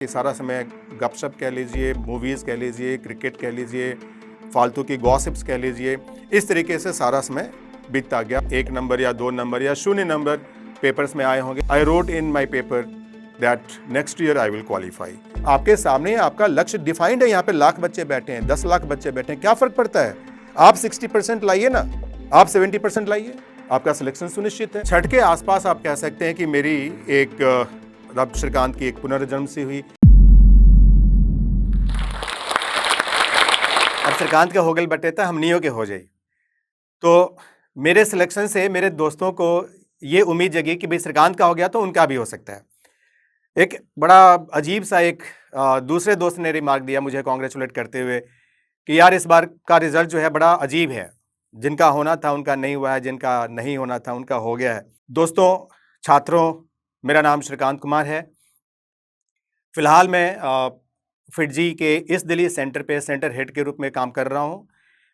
ये सारा समय गपशप कह लीजिए, मूवीज़ कह लीजिए, क्रिकेट कह लीजिए, फालतू की गॉसिप्स कह लीजिए, इस तरीके से सारा समय बीतता गया। 1 नंबर या 2 नंबर या 0 नंबर पेपर्स में आए होंगे। आई wrote in my paper that next year I will qualify. आपके सामने आपका लक्ष्य डिफाइंड है। यहाँ पे लाख बच्चे बैठे हैं, 10 लाख बच्चे बैठे हैं, क्या फर्क पड़ता है? आप 60% लाइए ना, आप 70% लाइए, आपका सिलेक्शन सुनिश्चित है। छठ के आसपास आप कह सकते हैं कि मेरी एक रब श्रीकांत की एक पुनर्जन्म सी हुई। अब श्रीकांत का होगल बटे था, हम नियो के हो जाए। तो मेरे सिलेक्शन से मेरे दोस्तों को ये उम्मीद जगी कि भाई श्रीकांत का हो गया तो उनका भी हो सकता है। एक बड़ा अजीब सा एक दूसरे दोस्त ने रिमार्क दिया मुझे कांग्रेचुलेट करते हुए कि यार इस बार का रिजल्ट जो है बड़ा अजीब है, जिनका होना था उनका नहीं हुआ है, जिनका नहीं होना था उनका हो गया है। दोस्तों, छात्रों, मेरा नाम श्रीकांत कुमार है। फिलहाल मैं फिटजी के इस दिल्ली सेंटर पे सेंटर हेड के रूप में काम कर रहा हूँ।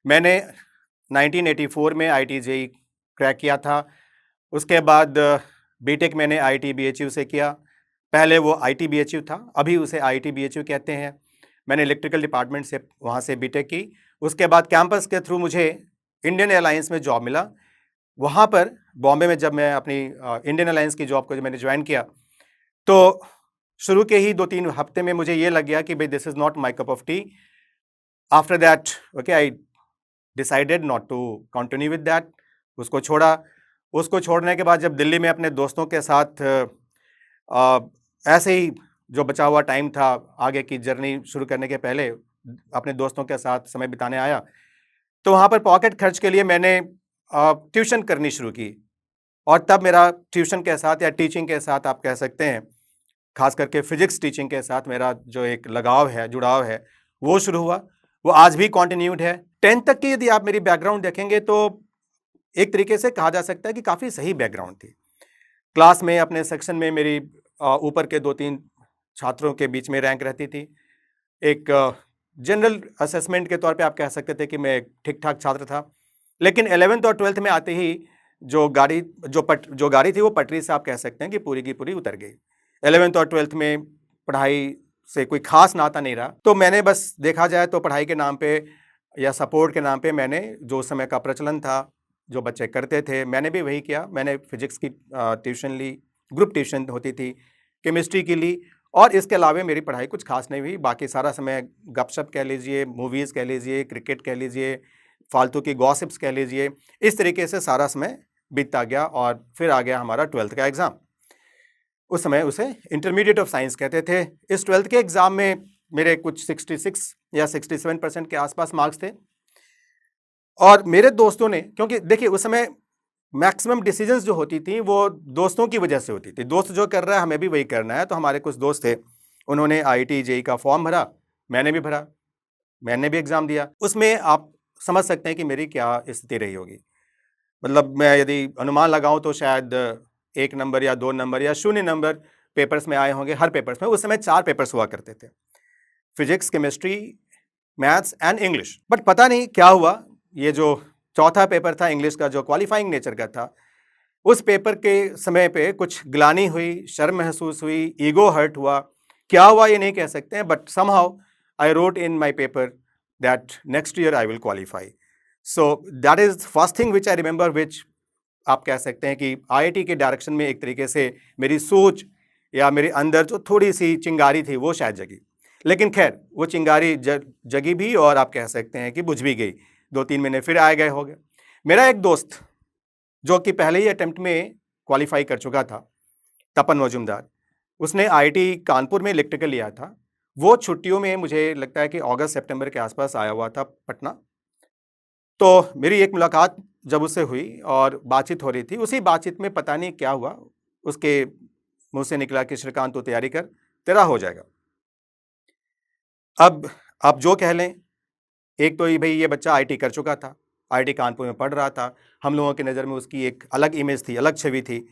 मैंने 1984 में IIT-JEE क्रैक किया था। उसके बाद बीटेक मैंने IIT-BHU से किया। पहले वो IIT-BHU था, अभी उसे IIT-BHU कहते हैं। मैंने इलेक्ट्रिकल डिपार्टमेंट से वहाँ से बीटेक की। उसके बाद कैंपस के थ्रू मुझे इंडियन एयरलाइंस में जॉब मिला। वहाँ पर बॉम्बे में जब मैं अपनी इंडियन एयरलाइंस की जॉब को जब मैंने ज्वाइन किया तो शुरू के ही 2-3 हफ्ते में मुझे ये लग गया कि भाई this is not my cup of tea. After that okay I decided not to continue with that. उसको छोड़ा। उसको छोड़ने के बाद जब दिल्ली में अपने दोस्तों के साथ ऐसे ही जो बचा हुआ टाइम था आगे की जर्नी शुरू करने के पहले अपने दोस्तों के साथ समय बिताने आया, तो वहाँ पर पॉकेट खर्च के लिए मैंने ट्यूशन करनी शुरू की। और तब मेरा ट्यूशन के साथ या टीचिंग के साथ आप कह सकते हैं, खास करके फिजिक्स टीचिंग के साथ मेरा जो एक लगाव है, जुड़ाव है, वो शुरू हुआ। वो आज भी कंटिन्यूड है। 10th तक की यदि आप मेरी बैकग्राउंड देखेंगे तो एक तरीके से कहा जा सकता है कि काफ़ी सही बैकग्राउंड थी। क्लास में अपने सेक्शन में मेरी ऊपर के 2-3 छात्रों के बीच में रैंक रहती थी। एक जनरल असेसमेंट के तौर पे आप कह सकते थे कि मैं एक ठीक-ठाक छात्र था। लेकिन 11th और 12th में आते ही जो गाड़ी थी वो पटरी से आप कह सकते हैं कि पूरी की पूरी उतर गई। 11th और 12th में पढ़ाई से कोई खास नाता नहीं रहा। तो मैंने बस देखा जाए तो पढ़ाई के नाम पे या सपोर्ट के नाम पे मैंने जो उस समय का प्रचलन था, जो बच्चे करते थे, मैंने भी वही किया। मैंने फिजिक्स की ट्यूशन ली, ग्रुप ट्यूशन होती थी, केमिस्ट्री की ली और इसके अलावा मेरी पढ़ाई कुछ खास नहीं हुई। बाकी सारा समय गपशप कह लीजिए, मूवीज़ कह लीजिए, क्रिकेट कह लीजिए, फालतू की गॉसिप्स कह लीजिए, इस तरीके से सारा समय बीतता गया और फिर आ गया हमारा 12th का एग्ज़ाम। उस समय उसे इंटरमीडिएट ऑफ साइंस कहते थे। इस 12th के एग्ज़ाम में मेरे कुछ 66 या 67% के आसपास मार्क्स थे। और मेरे दोस्तों ने, क्योंकि देखिए उस समय मैक्सिमम डिसीजंस जो होती थी वो दोस्तों की वजह से होती थी। दोस्त जो कर रहा है हमें भी वही करना है। तो हमारे कुछ दोस्त थे, उन्होंने IIT-JEE का फॉर्म भरा, मैंने भी भरा, मैंने भी एग्ज़ाम दिया। उसमें आप समझ सकते हैं कि मेरी क्या स्थिति रही होगी। मतलब मैं यदि अनुमान लगाऊं तो शायद 1 नंबर या 2 नंबर या 0 नंबर पेपर्स में आए होंगे, हर पेपर्स में। उस समय 4 पेपर्स हुआ करते थे, physics, chemistry, maths and English. But पता नहीं क्या हुआ, ये जो चौथा पेपर था इंग्लिश का, जो क्वालिफाइंग नेचर का था, उस पेपर के समय पे कुछ ग्लानि हुई, शर्म महसूस हुई, ईगो हर्ट हुआ। क्या हुआ ये नहीं कह सकते हैं, but somehow I wrote in my paper that next year I will qualify. So that is first thing which I remember, which आप कह सकते हैं कि IIT के डायरेक्शन में एक तरीके से मेरी सोच या मेरे अंदर जो थोड़ी सी चिंगारी थी वो शायद जगी। लेकिन खैर वो चिंगारी जगी भी और आप कह सकते हैं कि बुझ भी गई। 2-3 महीने फिर आए गए हो गए। मेरा एक दोस्त जो कि पहले ही अटेम्प्ट में क्वालिफाई कर चुका था, तपन मजूमदार, उसने IIT कानपुर में इलेक्ट्रिकल लिया था। वो छुट्टियों में मुझे लगता है कि अगस्त-सितंबर के आसपास आया हुआ था पटना। तो मेरी एक मुलाकात जब उससे हुई और बातचीत हो रही थी, उसी बातचीत में पता नहीं क्या हुआ, उसके मुंह से निकला कि श्रीकांत तू तैयारी कर, तेरा हो जाएगा। अब आप जो कह लें, एक तो ये बच्चा IIT कर चुका था, IIT कानपुर में पढ़ रहा था, हम लोगों की नज़र में उसकी एक अलग इमेज थी, अलग छवि थी।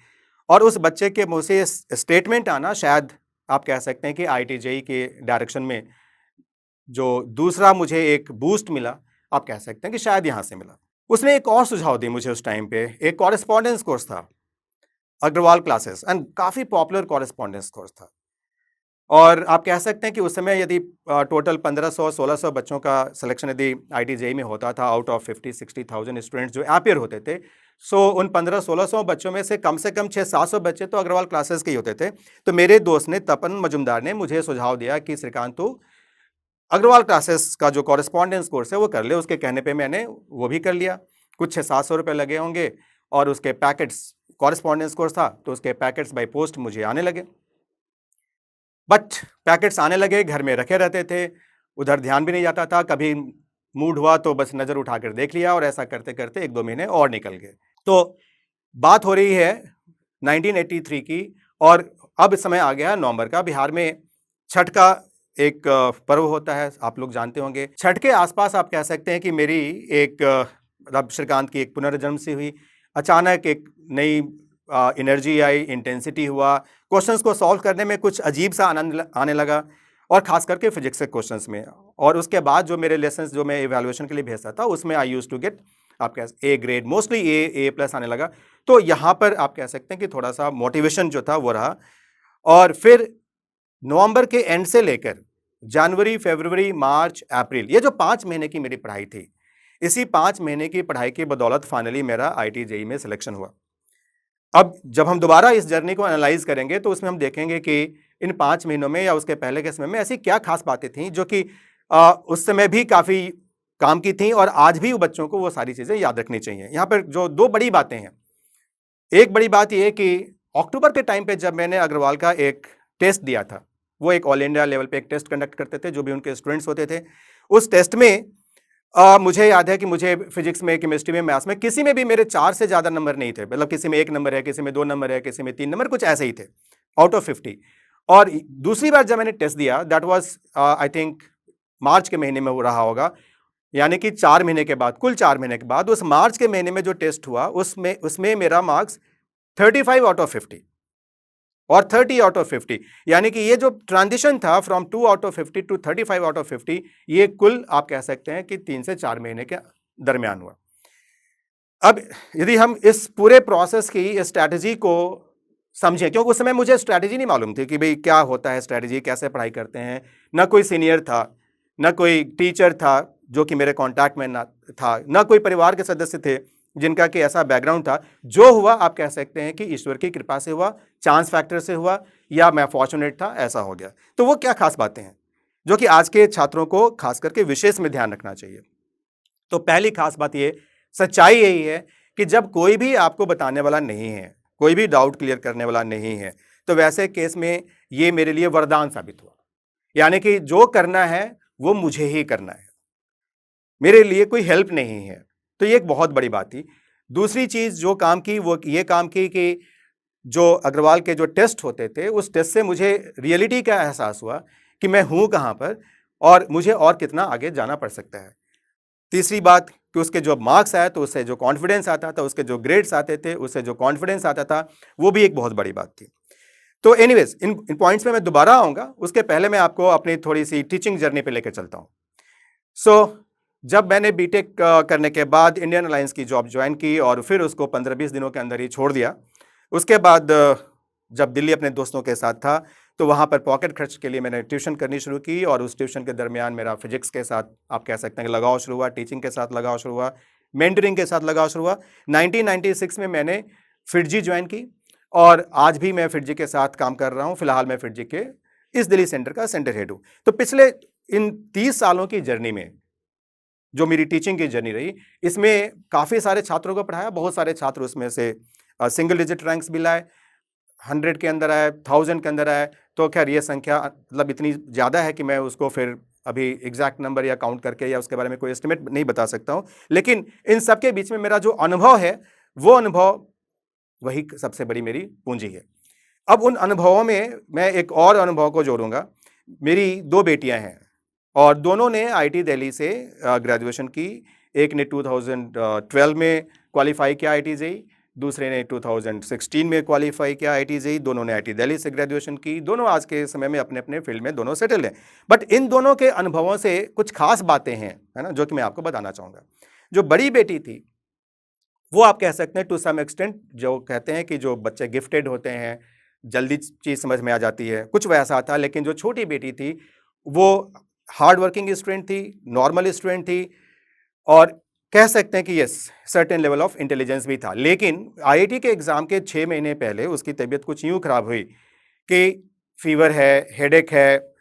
और उस बच्चे के मुंह से स्टेटमेंट आना, शायद आप कह सकते हैं कि IIT-JEE के डायरेक्शन में जो दूसरा मुझे एक बूस्ट मिला, आप कह सकते हैं कि शायद यहाँ से मिला। उसने एक और सुझाव दी मुझे उस टाइम पे। एक कॉरेस्पॉन्डेंस कोर्स था, अग्रवाल क्लासेस, एंड काफ़ी पॉपुलर कॉरेस्पॉन्डेंस कोर्स था। और आप कह सकते हैं कि उस समय यदि टोटल 1500-1600 बच्चों का सिलेक्शन यदि आईटी जेईई में होता था आउट ऑफ 50-60,000 स्टूडेंट्स जो अपीयर होते थे, सो उन 1500-1600 बच्चों में से कम 600-700 बच्चे तो अग्रवाल क्लासेस के ही होते थे। तो मेरे दोस्त ने, तपन मजुमदार ने मुझे सुझाव दिया कि श्रीकांत, तू अग्रवाल क्लासेस का जो कॉरेस्पॉन्डेंस कोर्स है वो कर ले। उसके कहने पे मैंने वो भी कर लिया। कुछ 600-700 रुपये लगे होंगे और उसके पैकेट्स, कॉरेस्पॉन्डेंस कोर्स था तो उसके पैकेट्स बाय पोस्ट मुझे आने लगे। बट पैकेट्स आने लगे, घर में रखे रहते थे, उधर ध्यान भी नहीं जाता था। कभी मूड हुआ तो बस नज़र उठाकर देख लिया और ऐसा करते-करते 1-2 महीने और निकल गए। तो बात हो रही है 1983 की और अब समय आ गया नवंबर का। बिहार में छठ का एक पर्व होता है, आप लोग जानते होंगे। छठ के आसपास आप कह सकते हैं कि मेरी एक मतलब श्रीकांत की एक पुनर्जन्म सी हुई। अचानक एक नई एनर्जी आई, इंटेंसिटी हुआ, क्वेश्चंस को सॉल्व करने में कुछ अजीब सा आनंद आने लगा और खास करके फिजिक्स के क्वेश्चंस में। और उसके बाद जो मेरे लेसन्स जो मैं इवैल्यूएशन के लिए भेजता था उसमें आई यूज्ड टू गेट आप कह A grade, mostly A plus आने लगा। तो यहाँ पर आप कह सकते हैं कि थोड़ा सा मोटिवेशन जो था वो रहा। और फिर नवंबर के एंड से लेकर जनवरी, फरवरी, मार्च, अप्रैल, ये जो 5 महीने की मेरी पढ़ाई थी, इसी 5 महीने की पढ़ाई की बदौलत फाइनली मेरा आईटी जेईई में सिलेक्शन हुआ। अब जब हम दोबारा इस जर्नी को एनालाइज करेंगे तो उसमें हम देखेंगे कि इन 5 महीनों में या उसके पहले के समय में ऐसी क्या खास बातें थीं जो कि उस समय भी काफ़ी काम की थीं और आज भी वो बच्चों को वो सारी चीज़ें याद रखनी चाहिए। यहाँ पर जो 2 बड़ी बातें हैं, एक बड़ी बात ये है कि अक्टूबर के टाइम पे जब मैंने अग्रवाल का एक टेस्ट दिया था, वो एक ऑल इंडिया लेवल पे एक टेस्ट कंडक्ट करते थे, जो भी उनके स्टूडेंट्स होते थे। उस टेस्ट में मुझे याद है कि मुझे फिजिक्स में, केमिस्ट्री में, मैथ्स में किसी में भी मेरे 4 से ज़्यादा नंबर नहीं थे। मतलब किसी में 1 नंबर है, किसी में 2 नंबर है, किसी में 3 नंबर, कुछ ऐसे ही थे आउट ऑफ 50। और दूसरी बार जब मैंने टेस्ट दिया, that was I think March के महीने में वो रहा होगा, यानी कि 4 महीने के बाद, कुल 4 महीने के बाद उस मार्च के महीने में जो टेस्ट हुआ उसमें उसमें मेरा मार्क्स 35 आउट ऑफ 50 और 30 आउट ऑफ 50, यानी कि ये जो ट्रांजिशन था from 2 out of 50 to 35 out of 50, ये कुल आप कह सकते हैं कि 3 से 4 महीने के दरमियान हुआ। अब यदि हम इस पूरे प्रोसेस की स्ट्रैटेजी को समझें, क्योंकि उस समय मुझे स्ट्रैटेजी नहीं मालूम थी कि भाई क्या होता है स्ट्रैटेजी, कैसे पढ़ाई करते हैं। ना कोई सीनियर था, ना कोई टीचर था जो कि मेरे कांटेक्ट में ना था, ना कोई परिवार के सदस्य थे जिनका कि ऐसा बैकग्राउंड था। जो हुआ आप कह सकते हैं कि ईश्वर की कृपा से हुआ, चांस फैक्टर से हुआ, या मैं फॉर्चुनेट था, ऐसा हो गया। तो वो क्या खास बातें हैं जो कि आज के छात्रों को खास करके विशेष में ध्यान रखना चाहिए? तो पहली खास बात ये, सच्चाई यही है कि जब कोई भी आपको बताने वाला नहीं है, कोई भी डाउट क्लियर करने वाला नहीं है, तो वैसे केस में ये मेरे लिए वरदान साबित हुआ। यानी कि जो करना है वो मुझे ही करना है, मेरे लिए कोई हेल्प नहीं है। तो ये एक बहुत बड़ी बात थी। दूसरी चीज जो काम की वो ये काम की कि जो अग्रवाल के जो टेस्ट होते थे, उस टेस्ट से मुझे रियलिटी का एहसास हुआ कि मैं हूं कहां पर और मुझे और कितना आगे जाना पड़ सकता है। तीसरी बात कि उसके जो मार्क्स आए तो उससे जो कॉन्फिडेंस आता था, उसके जो ग्रेड्स आते थे उससे जो कॉन्फिडेंस आता था, वो भी एक बहुत बड़ी बात थी। तो एनीवेज इन पॉइंट्स में मैं दोबारा आऊंगा, उसके पहले मैं आपको अपनी थोड़ी सी टीचिंग जर्नी पे लेकर चलता हूं। जब मैंने बीटेक करने के बाद इंडियन अलायंस की जॉब ज्वाइन की और फिर उसको 15-20 दिनों के अंदर ही छोड़ दिया। उसके बाद जब दिल्ली अपने दोस्तों के साथ था तो वहाँ पर पॉकेट खर्च के लिए मैंने ट्यूशन करनी शुरू की और उस ट्यूशन के दरमियान मेरा फिजिक्स के साथ आप कह सकते हैं कि लगाव शुरू हुआ, टीचिंग के साथ लगाव शुरू हुआ, मेंटरिंग के साथ लगाव शुरू हुआ। 1996 में मैंने फिटजी ज्वाइन की और आज भी मैं फिटजी के साथ काम कर रहा हूँ। फिलहाल मैं फिटजी के इस दिल्ली सेंटर का सेंटर हेड हूँ। तो पिछले इन 30 सालों की जर्नी में जो मेरी टीचिंग की जर्नी रही, इसमें काफ़ी सारे छात्रों को पढ़ाया। बहुत सारे छात्र उसमें से सिंगल डिजिट रैंक्स भी लाए, 100 के अंदर आए, 1000 के अंदर आए। तो खैर ये संख्या मतलब इतनी ज़्यादा है कि मैं उसको फिर अभी एग्जैक्ट नंबर या काउंट करके या उसके बारे में कोई एस्टिमेट नहीं बता सकता हूँ। लेकिन इन सब के बीच में मेरा जो अनुभव है, वो अनुभव वही सबसे बड़ी मेरी पूंजी है। अब उन अनुभवों में मैं एक और अनुभव को जोड़ूंगा। मेरी 2 बेटियां हैं और दोनों ने आईटी दिल्ली से ग्रेजुएशन की। एक ने 2012 में क्वालिफाई किया आईटी जेईई, दूसरे ने 2016 में क्वालिफाई किया आईटी जेईई। दोनों ने आईटी दिल्ली से ग्रेजुएशन की। दोनों आज के समय में अपने अपने फील्ड में दोनों सेटल हैं। बट इन दोनों के अनुभवों से कुछ खास बातें हैं, है ना, जो कि मैं आपको बताना चाहूँगा। जो बड़ी बेटी थी वो आप कह सकते हैं टू सम एक्सटेंट, जो कहते हैं कि जो बच्चे गिफ्टेड होते हैं, जल्दी चीज़ समझ में आ जाती है, कुछ वैसा था। लेकिन जो छोटी बेटी थी वो हार्ड वर्किंग स्टूडेंट थी, नॉर्मल स्टूडेंट थी और कह सकते हैं कि yes certain level of intelligence भी था। लेकिन आईआईटी के एग्जाम के 6 महीने पहले उसकी तबीयत कुछ यूं खराब हुई कि फीवर है, हेडेक है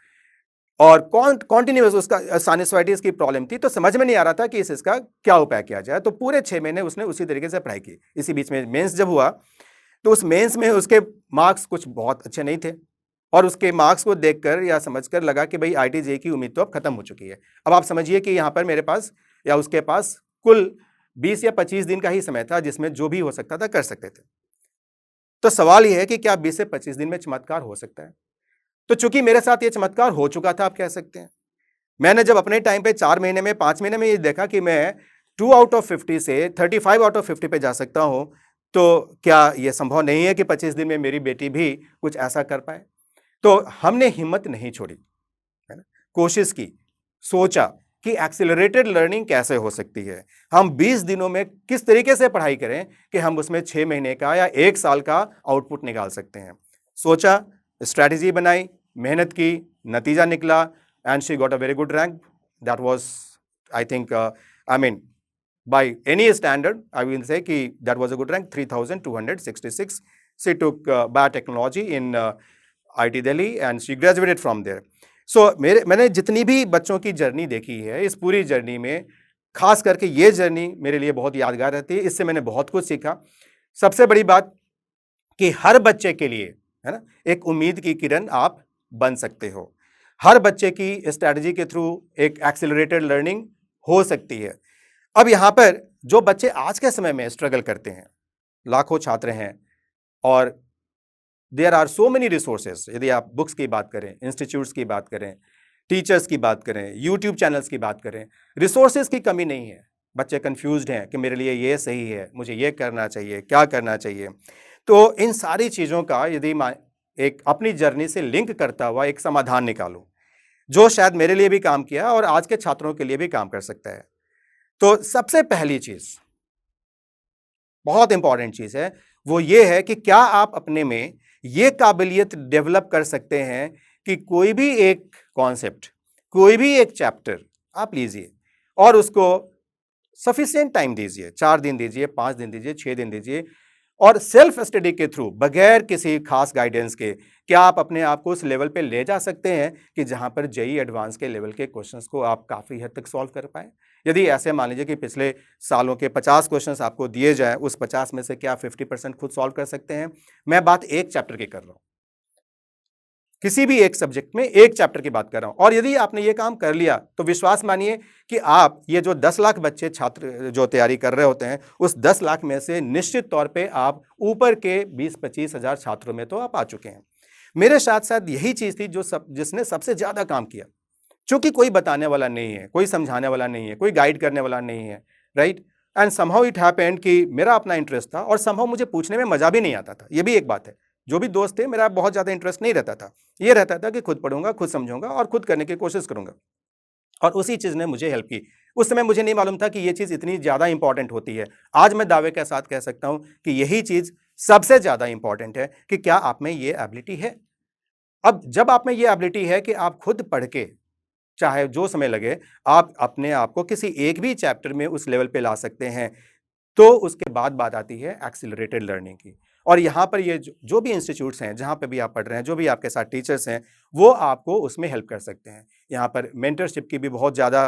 और कॉन्टिन्यूस उसका साइनसाइटिस की प्रॉब्लम थी। तो समझ में नहीं आ रहा था कि इसका क्या उपाय किया जाए। तो पूरे 6 महीने उसने उसी तरीके से पढ़ाई की। इसी बीच में मेंस जब हुआ तो उस मेंस में उसके मार्क्स कुछ बहुत अच्छे नहीं थे और उसके मार्क्स को देखकर या समझकर लगा कि भाई आईआईटी जेईई की उम्मीद तो अब खत्म हो चुकी है। अब आप समझिए कि यहाँ पर मेरे पास या उसके पास कुल 20 या 25 दिन का ही समय था जिसमें जो भी हो सकता था कर सकते थे। तो सवाल यह है कि क्या 20 से 25 दिन में चमत्कार हो सकता है? तो चूंकि मेरे साथ ये चमत्कार हो चुका था, आप कह सकते हैं, मैंने जब अपने टाइम पे 4 महीने में 5 महीने में ये देखा कि मैं 2 आउट ऑफ 50 से 35 आउट ऑफ 50 पे जा सकता हूं, तो क्या यह संभव नहीं है कि 25 दिन में मेरी बेटी भी कुछ ऐसा कर पाए? तो हमने हिम्मत नहीं छोड़ी, है ना? कोशिश की, सोचा कि एक्सेलरेटेड लर्निंग कैसे हो सकती है, हम 20 दिनों में किस तरीके से पढ़ाई करें कि हम उसमें 6 महीने का या 1 साल का आउटपुट निकाल सकते हैं। सोचा, स्ट्रैटेजी बनाई, मेहनत की, नतीजा निकला and she got a very good rank. That was I think I mean by any standard, I will say कि that was a good rank, 3266. She took biotechnology in IIT Delhi and she graduated from there. So मैंने जितनी भी बच्चों की journey देखी है, इस पूरी जर्नी में खास करके ये जर्नी मेरे लिए बहुत यादगार रहती है। इससे मैंने बहुत कुछ सीखा। सबसे बड़ी बात कि हर बच्चे के लिए, है ना, एक उम्मीद की किरण आप बन सकते हो। हर बच्चे की स्ट्रैटेजी के थ्रू एक एक्सेलरेटेड लर्निंग हो सकती है। अब यहां पर जो बच्चे आज के समय में स्ट्रगल करते हैं, लाखों छात्र हैं और there are so many resources. यदि आप बुक्स की बात करें, इंस्टीट्यूट्स की बात करें, टीचर्स की बात करें, यूट्यूब चैनल्स की बात करें, रिसोर्सेज की कमी नहीं है। बच्चे कंफ्यूज्ड हैं कि मेरे लिए ये सही है, मुझे ये करना चाहिए, क्या करना चाहिए। तो इन सारी चीज़ों का यदि मैं एक अपनी जर्नी से लिंक करता हुआ एक समाधान निकालूं जो शायद मेरे लिए भी काम किया और आज के छात्रों के लिए भी काम कर सकता है, तो सबसे पहली चीज, बहुत इंपॉर्टेंट चीज है, वो ये है कि क्या आप अपने में ये काबिलियत डेवलप कर सकते हैं कि कोई भी एक कॉन्सेप्ट, कोई भी एक चैप्टर आप लीजिए और उसको सफिशिएंट टाइम दीजिए, 4 दिन दीजिए, 5 दिन दीजिए, 6 दिन दीजिए और सेल्फ स्टडी के थ्रू, बगैर किसी खास गाइडेंस के, क्या आप अपने आप को उस लेवल पे ले जा सकते हैं कि जहां पर जेईई एडवांस के लेवल के क्वेश्चंस को आप काफी हद तक सॉल्व कर पाए? यदि ऐसे मान लीजिए कि पिछले सालों के 50 क्वेश्चंस आपको दिए जाए, उस 50 में से क्या 50% खुद सॉल्व कर सकते हैं? मैं बात एक चैप्टर की कर रहा हूं, किसी भी एक सब्जेक्ट में एक चैप्टर की बात कर रहा हूं। और यदि आपने ये काम कर लिया तो विश्वास मानिए कि आप ये जो 10 लाख बच्चे छात्र जो तैयारी कर रहे होते हैं, उस 10 लाख में से निश्चित तौर पे आप ऊपर के 20-25 हजार छात्रों में तो आप आ चुके हैं। मेरे साथ साथ यही चीज थी जिसने सबसे ज्यादा काम किया। चूंकि कोई बताने वाला नहीं है, कोई समझाने वाला नहीं है, कोई गाइड करने वाला नहीं है, right? And somehow it happened कि मेरा अपना इंटरेस्ट था और समहाउ मुझे पूछने में मजा भी नहीं आता था। ये भी एक बात है। जो भी दोस्त थे, मेरा बहुत ज्यादा इंटरेस्ट नहीं रहता था। ये रहता था कि खुद पढ़ूंगा, खुद समझूंगा और खुद करने की कोशिश करूंगा। और उसी चीज ने मुझे हेल्प की। उस समय मुझे नहीं मालूम था कि ये चीज इतनी ज्यादा इंपॉर्टेंट होती है। आज मैं दावे के साथ कह सकता हूं कि यही चीज सबसे ज्यादा इंपॉर्टेंट है कि क्या आप में ये एबिलिटी है। अब जब आप में ये एबिलिटी है कि आप खुद पढ़ के, चाहे जो समय लगे, आप अपने आप को किसी एक भी चैप्टर में उस लेवल पे ला सकते हैं, तो उसके बाद बात आती है एक्सीलरेटेड लर्निंग की। और यहाँ पर ये जो भी इंस्टीट्यूट्स हैं, जहाँ पे भी आप पढ़ रहे हैं, जो भी आपके साथ टीचर्स हैं, वो आपको उसमें हेल्प कर सकते हैं। यहाँ पर मेंटरशिप की भी बहुत ज़्यादा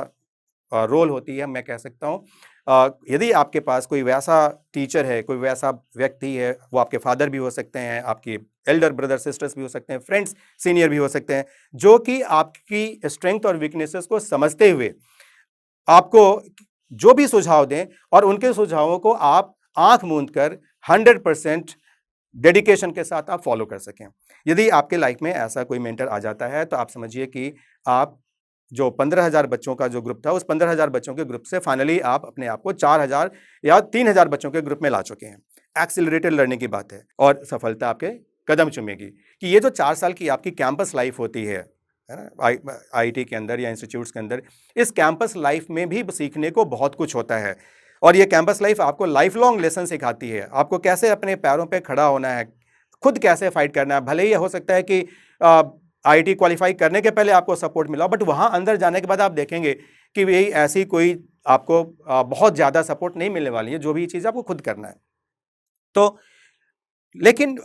रोल होती है, मैं कह सकता हूँ। यदि आपके पास कोई वैसा टीचर है, कोई वैसा व्यक्ति है, वो आपके फादर भी हो सकते हैं, आपके एल्डर ब्रदर सिस्टर्स भी हो सकते हैं, फ्रेंड्स सीनियर भी हो सकते हैं, जो कि आपकी स्ट्रेंथ और वीकनेसेस को समझते हुए आपको जो भी सुझाव दें और उनके सुझावों को आप आंख मूंद कर 100% डेडिकेशन के साथ आप फॉलो कर सकें। यदि आपके लाइफ में ऐसा कोई मेंटर आ जाता है, तो आप समझिए कि आप जो 15,000 बच्चों का जो ग्रुप था, उस 15,000 बच्चों के ग्रुप से फाइनली आप अपने आप को 4,000 या 3,000 बच्चों के ग्रुप में ला चुके हैं। एक्सीलरेटेड लर्निंग की बात है और सफलता आपके कदम चूमेगी कि ये जो 4 साल की आपकी कैंपस लाइफ होती है ना, आईआईटी के अंदर या इंस्टीट्यूट्स के अंदर, इस कैंपस लाइफ में भी सीखने को बहुत कुछ होता है। और ये कैंपस लाइफ आपको लाइफ लॉन्ग लेसन सिखाती है, आपको कैसे अपने पैरों पे खड़ा होना है, खुद कैसे फाइट करना है। भले ही हो सकता है कि आईआईटी क्वालिफाई करने के पहले आपको सपोर्ट मिला, बट वहाँ अंदर जाने के बाद आप देखेंगे कि भाई ऐसी कोई आपको बहुत ज़्यादा सपोर्ट नहीं मिलने वाली है, जो भी चीज़ आपको खुद करना है। तो लेकिन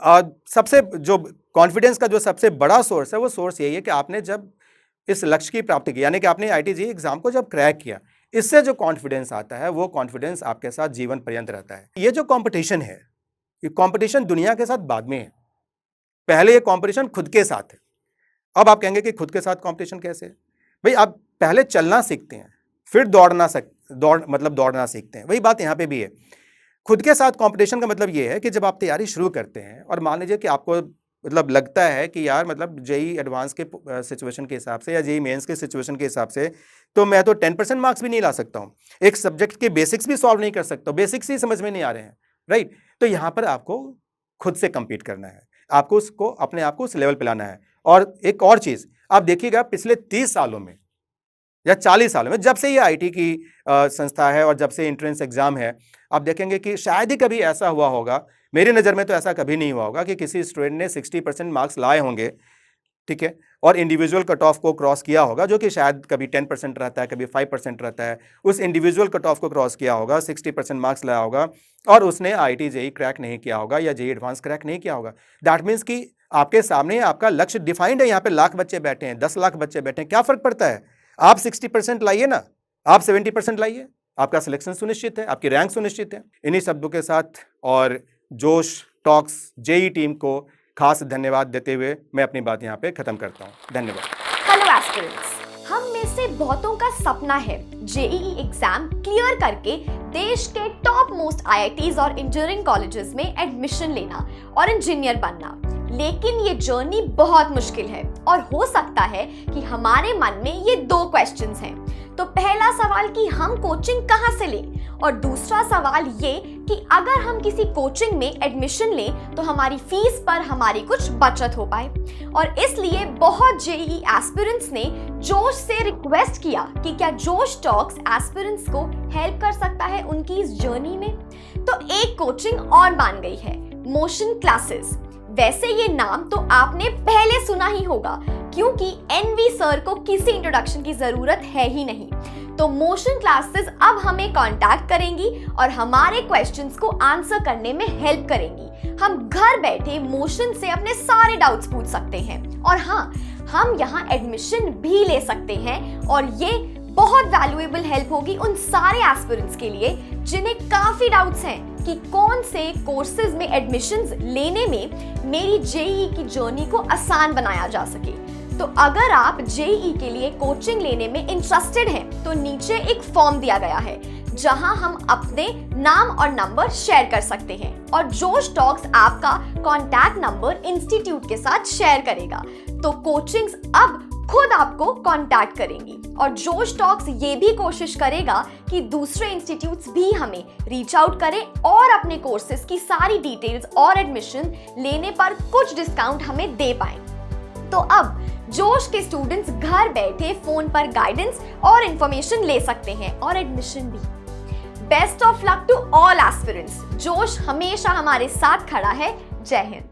सबसे जो कॉन्फिडेंस का जो सबसे बड़ा सोर्स है, वो सोर्स यही है कि आपने जब इस लक्ष्य की प्राप्ति की, यानी कि आपने आईआईटी जेईई एग्जाम को जब क्रैक किया, इससे जो कॉन्फिडेंस आता है वो कॉन्फिडेंस आपके साथ जीवन पर्यंत रहता है। ये जो कंपटीशन है, ये कंपटीशन दुनिया के साथ बाद में है, पहले ये कंपटीशन खुद के साथ है। अब आप कहेंगे कि खुद के साथ कंपटीशन कैसे? भाई आप पहले चलना सीखते हैं, फिर दौड़ना सीखते हैं। वही बात यहाँ पे भी है। खुद के साथ कंपटीशन का मतलब ये है कि जब आप तैयारी शुरू करते हैं और मान लीजिए कि आपको मतलब लगता है कि यार मतलब जेईई एडवांस के सिचुएशन के हिसाब से या जेईई मेंस के सिचुएशन के हिसाब से तो मैं तो 10% मार्क्स भी नहीं ला सकता हूँ, एक सब्जेक्ट के बेसिक्स भी सॉल्व नहीं कर सकता, बेसिक्स ही समझ में नहीं आ रहे हैं, राइट? तो यहाँ पर आपको खुद से कम्पीट करना है, आपको उसको अपने आप को उस लेवल पे लाना है। और एक और चीज़ आप देखिएगा, पिछले 30 सालों में या 40 सालों में, जब से ये आईआईटी की संस्था है और जब से एंट्रेंस एग्जाम है, आप देखेंगे कि शायद ही कभी ऐसा हुआ होगा, मेरी नज़र में तो ऐसा कभी नहीं हुआ होगा कि किसी स्टूडेंट ने 60% मार्क्स लाए होंगे, ठीक है, और इंडिविजुअल कट ऑफ को क्रॉस किया होगा, जो कि शायद कभी 10% रहता है, कभी 5% रहता है। उस इंडिविजुअल कट ऑफ को क्रॉस किया होगा, 60% मार्क्स लाया होगा और उसने आईआईटी जेईई क्रैक नहीं किया होगा या जेईई एडवांस क्रैक नहीं किया होगा। दैट मीन्स कि आपके सामने आपका लक्ष्य डिफाइंड है। यहाँ पे लाख बच्चे बैठे हैं, 10 लाख बच्चे बैठे हैं, क्या फर्क पड़ता है? आप 60% लाइए ना, आप 70% लाइए, आपका सिलेक्शन सुनिश्चित है, आपकी रैंक सुनिश्चित है। इन्हीं शब्दों के साथ और जोश टॉक्स जेईई टीम को खास धन्यवाद देते हुए मैं अपनी बात यहाँ पे खत्म करता हूँ। धन्यवाद। हेलो एस्पिरेंट्स, हम में से बहुतों का सपना है जेईई एग्जाम क्लियर करके देश के टॉप मोस्ट आईआईटीज और इंजीनियरिंग कॉलेजेस में एडमिशन लेना और इंजीनियर बनना। लेकिन ये जर्नी बहुत मुश्किल है और हो सकता है कि हमारे मन में ये 2 क्वेश्चंस हैं। तो पहला सवाल कि हम कोचिंग कहाँ से लें, और दूसरा सवाल ये कि अगर हम किसी कोचिंग में एडमिशन लें तो हमारी फीस पर हमारी कुछ बचत हो पाए। और इसलिए बहुत जेईई एस्पिरेंट्स ने जोश से रिक्वेस्ट किया कि क्या जोश टॉक्स एस्पिरेंट्स को हेल्प कर सकता है उनकी इस जर्नी में। तो एक कोचिंग और मान गई है, मोशन क्लासेस। वैसे ये नाम तो आपने पहले सुना ही होगा, क्योंकि एनवी सर को किसी इंट्रोडक्शन की जरूरत है ही नहीं। तो मोशन क्लासेस अब हमें कांटेक्ट करेंगी और हमारे क्वेश्चंस को आंसर करने में हेल्प करेंगी। हम घर बैठे मोशन से अपने सारे डाउट्स पूछ सकते हैं और हाँ, हम यहाँ एडमिशन भी ले सकते हैं। और ये बहुत वैल्यूएबल हेल्प होगी उन सारे एस्पिरेंट्स के लिए जिन्हें काफी डाउट्स हैं कि कौन से कोर्सेज में एडमिशंस लेने में मेरी जेईई की जर्नी को आसान बनाया जा सके। तो अगर आप जेईई के लिए कोचिंग लेने में इंटरेस्टेड हैं, तो नीचे एक फॉर्म दिया गया है जहां हम अपने नाम और नंबर शेयर कर सकते हैं और जोश टॉक्स आपका कॉन्टैक्ट नंबर इंस्टीट्यूट के साथ शेयर करेगा। तो कोचिंग्स अब खुद आपको कांटेक्ट करेंगी और जोश टॉक्स ये भी कोशिश करेगा कि दूसरे इंस्टीट्यूट्स भी हमें रीच आउट करें और अपने कोर्सेज की सारी डिटेल्स और एडमिशन लेने पर कुछ डिस्काउंट हमें दे पाएं। तो अब जोश के स्टूडेंट्स घर बैठे फोन पर गाइडेंस और इंफॉर्मेशन ले सकते हैं और एडमिशन भी। Best of luck to all aspirants. जोश हमेशा हमारे साथ खड़ा है। जय हिंद।